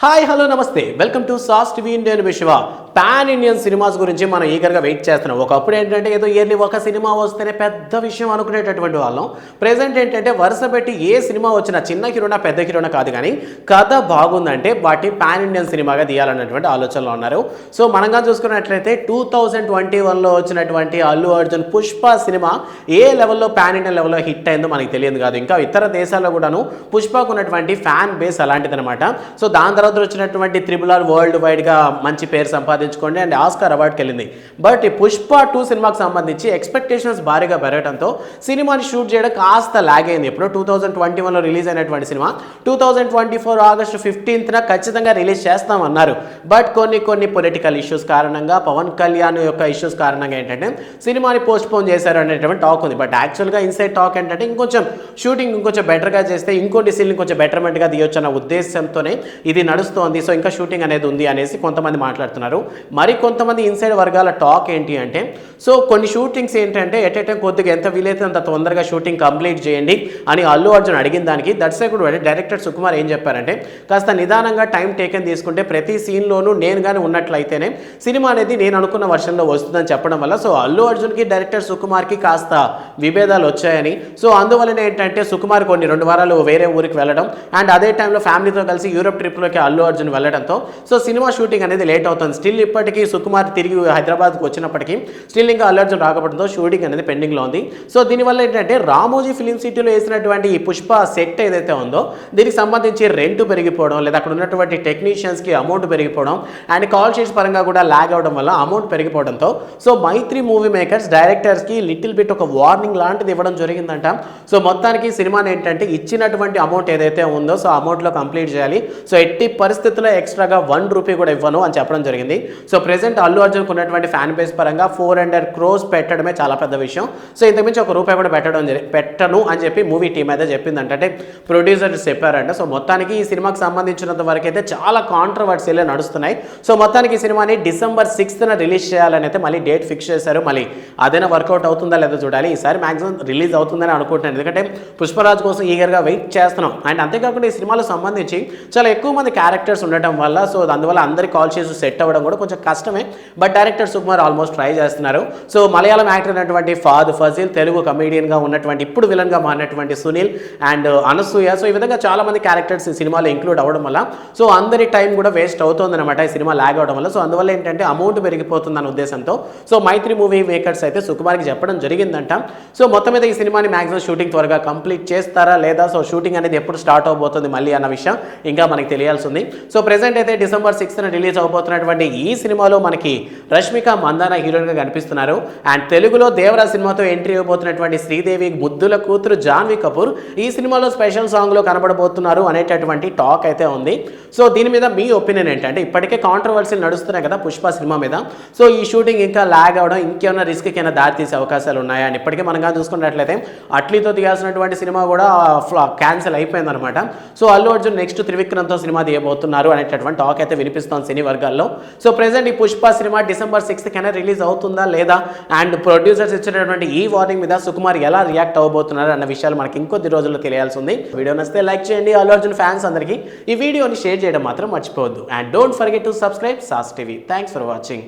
Hi hello నమస్తే welcome to sauce TV Indian విశ్వ pan Indian cinemas గురించి మనం ఈగర్గా వెయిట్ చేస్తున్నాం. ఒకప్పుడు ఏంటంటే ఏదో ఇయర్లీ ఒక సినిమా వస్తేనే పెద్ద విషయం అనుకునేటటువంటి వాళ్ళం. ప్రెజెంట్ ఏంటంటే వరుస పెట్టి ఏ సినిమా వచ్చినా చిన్న హీరోనా పెద్ద హీరోనా కాదు కానీ కథ బాగుందంటే వాటి పాన్ ఇండియన్ సినిమాగా తీయాలన్నటువంటి ఆలోచనలో ఉన్నారు. సో మనంగా చూసుకున్నట్లయితే 2021లో వచ్చినటువంటి అల్లు అర్జున్ పుష్ప సినిమా ఏ లెవెల్లో పాన్ ఇండియన్ లెవెల్లో హిట్ అయిందో మనకి తెలియదు కాదు. ఇంకా ఇతర దేశాల్లో కూడాను పుష్పకు ఉన్నటువంటి ఫ్యాన్ బేస్ అలాంటిదనమాట. సో దాని తర్వాత వచ్చినటువంటి త్రిబుల్ ఆర్ వరల్డ్ వైడ్గా మంచి పేరు సంపాదించుకోండి అండ్ ఆస్కార్ అవార్డుకి వెళ్ళింది. బట్ ఈ పుష్ప 2 సినిమాకి సంబంధించి ఎక్స్పెక్టేషన్స్ భారీగా పెరగడంతో సినిమాని షూట్ చేయడం కాస్త లాగ్ అయింది. ఎప్పుడో 2021లో రిలీజ్ అయినటువంటి సినిమా 2024 ఆగస్టు 15న ఖచ్చితంగా రిలీజ్ చేస్తామన్నారు. బట్ కొన్ని పొలిటికల్ ఇష్యూస్ కారణంగా పవన్ కళ్యాణ్ యొక్క ఇష్యూస్ కారణంగా ఏంటంటే సినిమాని పోస్ట్ పోన్ చేశారు అనేటువంటి టాక్ ఉంది. బట్ యాక్చువల్గా ఇన్సైడ్ టాక్ ఏంటంటే షూటింగ్ ఇంకొంచెం బెటర్గా చేస్తే ఇంకొన్ని సీన్లు కొంచెం బెటర్మెంట్గా తీయొచ్చు అన్న ఉద్దేశంతోనే ఇది నడుస్తోంది. సో ఇంకా షూటింగ్ అనేది ఉంది అనేసి కొంతమంది మాట్లాడుతున్నారు. మరి కొంతమంది ఇన్సైడ్ వర్గాల టాక్ ఏంటి అంటే సో కొన్ని షూటింగ్స్ ఏంటంటే ఎట్ కొద్దిగా ఎంత వీలైతే అంత తొందరగా షూటింగ్ కంప్లీట్ చేయండి అని అల్లు అర్జున్ అడిగిన దానికి దర్శకుడు డైరెక్టర్ సుకుమార్ ఏం చెప్పారంటే కాస్త నిదానంగా టైం టేకెన్ తీసుకుంటే ప్రతి సీన్లోనూ నేను కానీ ఉన్నట్లయితేనే సినిమా అనేది నేను అనుకున్న వర్షన్లో వస్తుందని చెప్పడం వల్ల సో అల్లు అర్జున్కి డైరెక్టర్ సుకుమార్కి కాస్త విభేదాలు వచ్చాయని సో అందువల్లనే ఏంటంటే సుకుమార్ కొన్ని 2 వారాలు వేరే ఊరికి వెళ్ళడం అండ్ అదే టైంలో ఫ్యామిలీతో కలిసి యూరోప్ ట్రిప్లోకి అల్లు అర్జున్ వెళ్ళడంతో సో సినిమా షూటింగ్ అనేది లేట్ అవుతుంది. స్టిల్ ఇప్పటికీ సుకుమార్ తిరిగి హైదరాబాద్కి వచ్చినప్పటికీ స్టిల్ ఇంకా అల్లు అర్జున్ రాకపోవడంతో షూటింగ్ అనేది పెండింగ్లో ఉంది. సో దీనివల్ల ఏంటంటే రామోజీ ఫిలిం సిటీలో వేసినటువంటి ఈ పుష్ప సెట్ ఏదైతే ఉందో దీనికి సంబంధించి రెంట్ పెరిగిపోవడం లేదా అక్కడ ఉన్నటువంటి టెక్నీషియన్స్కి అమౌంట్ పెరిగిపోవడం అండ్ కాల్ షీట్స్ పరంగా కూడా ల్యాగ్ అవడం వల్ల అమౌంట్ పెరిగిపోవడంతో సో మైత్రి మూవీ మేకర్స్ డైరెక్టర్స్కి లిటిల్ బిట్ ఒక వార్నింగ్ లాంటిది ఇవ్వడం జరిగిందంట. సో మొత్తానికి సినిమాని ఏంటంటే ఇచ్చినటువంటి అమౌంట్ ఏదైతే ఉందో సో అమౌంట్లో కంప్లీట్ చేయాలి. సో ఎట్టి పరిస్థితుల్లో ఎక్స్ట్రాగా 1 రూపీ కూడా ఇవ్వను అని చెప్పడం జరిగింది. సో ప్రెసెంట్ అల్లు అర్జున్కి ఉన్నటువంటి ఫ్యాన్ బేస్ పరంగా 400 crores పెట్టడమే చాలా పెద్ద విషయం. సో ఇంతకుమించి ₹1 కూడా పెట్టను అని చెప్పి మూవీ టీమ్ అయితే చెప్పిందంట. అంటే ప్రొడ్యూసర్స్ చెప్పారంట. సో మొత్తానికి ఈ సినిమాకి సంబంధించినంత వరకు అయితే చాలా కాంట్రవర్సీలే నడుస్తున్నాయి. సో మొత్తానికి ఈ సినిమాని December 6th రిలీజ్ చేయాలని అయితే మళ్ళీ డేట్ ఫిక్స్ చేశారు. మళ్ళీ అదైనా వర్కౌట్ అవుతుందా లేదో చూడాలి. ఈసారి మ్యాక్సిమం రిలీజ్ అవుతుందని అనుకుంటున్నాను. ఎందుకంటే పుష్పరాజ్ కోసం ఈగర్గా వెయిట్ చేస్తున్నాం. అండ్ అంతేకాకుండా ఈ సినిమాలో సంబంధించి చాలా ఎక్కువ మంది క్యారెక్టర్స్ ఉండటం వల్ల సో అందువల్ల అందరి కాల్ చేసి సెట్ అవ్వడం కూడా కొంచెం కష్టమే. But director Sukumar almost try చేస్తున్నారు. సో మలయాళం యాక్టర్ అయినటువంటి ఫజీల్, తెలుగు కమీడియన్గా ఉన్నటువంటి ఇప్పుడు విలన్గా మారినటువంటి సునీల్ అండ్ అనసూయ సో ఈ విధంగా చాలా మంది క్యారెక్టర్స్ ఈ సినిమాలో ఇంక్లూడ్ అవ్వడం వల్ల సో అందరి టైం కూడా వేస్ట్ అవుతుందన్నమాట ఈ సినిమా లాగ్ అవడం వల్ల. సో అందువల్ల ఏంటంటే అమౌంట్ పెరిగిపోతుందన్న ఉద్దేశంతో సో మైత్రి మూవీ మేకర్స్ అయితే సుకుమార్కి చెప్పడం జరిగిందంట. సో మొత్తం మీద ఈ సినిమాని మ్యాక్సిమం షూటింగ్ త్వరగా కంప్లీట్ చేస్తారా లేదా సో షూటింగ్ అనేది ఎప్పుడు స్టార్ట్ అవబోతుంది మళ్ళీ అన్న విషయం ఇంకా మనకి తెలియాల్సి ఉంది. సో ప్రెసెంట్ అయితే December 6th రిలీజ్ అవబోతున్నటువంటి ఈ సినిమాలో మనకి రష్మిక మందాన హీరోయిన్గా కనిపిస్తున్నారు. అండ్ తెలుగులో దేవరా సినిమాతో ఎంట్రీ ఇవ్వబోతున్నటువంటి శ్రీదేవి ముద్దుల కూతురు జాన్వీ కపూర్ ఈ సినిమాలో స్పెషల్ సాంగ్లో కనబడబోతున్నారు అనేటటువంటి టాక్ అయితే ఉంది. సో దీని మీద మీ ఒపీనియన్ ఏంటంటే ఇప్పటికే కాంట్రవర్సీలు నడుస్తున్నాయి కదా పుష్ప సినిమా మీద. సో ఈ షూటింగ్ ఇంకా లాగ్ అవడం ఇంకేమైనా రిస్క్కి అయినా దారి తీసే అవకాశాలు ఉన్నాయా అని ఇప్పటికే మనం చూసుకున్నట్లయితే అట్లీతో తీయాల్సినటువంటి సినిమా కూడా క్యాన్సిల్ అయిపోయిందనమాట. సో అల్లు అర్జున్ నెక్స్ట్ త్రివిక్రమ్తో సినిమా తీయబోతున్నారు అనేటటువంటి టాక్ అయితే వినిపిస్తోంది సినీ వర్గాల్లో. సో ప్రెసెంట్ ఈ Pushpa cinema December 6th release అవుతుందా లేదా అండ్ ప్రొడ్యూసర్స్ ఇచ్చినటువంటి ఈ వార్నింగ్ మీద సుకుమార్ ఎలా రియాక్ట్ అవ్వబోతున్నారు అన్న విషయాలు మనకి ఇంకొద్ది రోజుల్లో తెలియాల్సి ఉంది. వీడియో నచ్చితే లైక్ చేయండి. అల్లు అర్జున్ ఫ్యాన్స్ అందరికీ ఈ వీడియోని షేర్ చేయడం మాత్రం మర్చిపోవద్దు. And don't forget to subscribe sauce TV. Thanks for watching.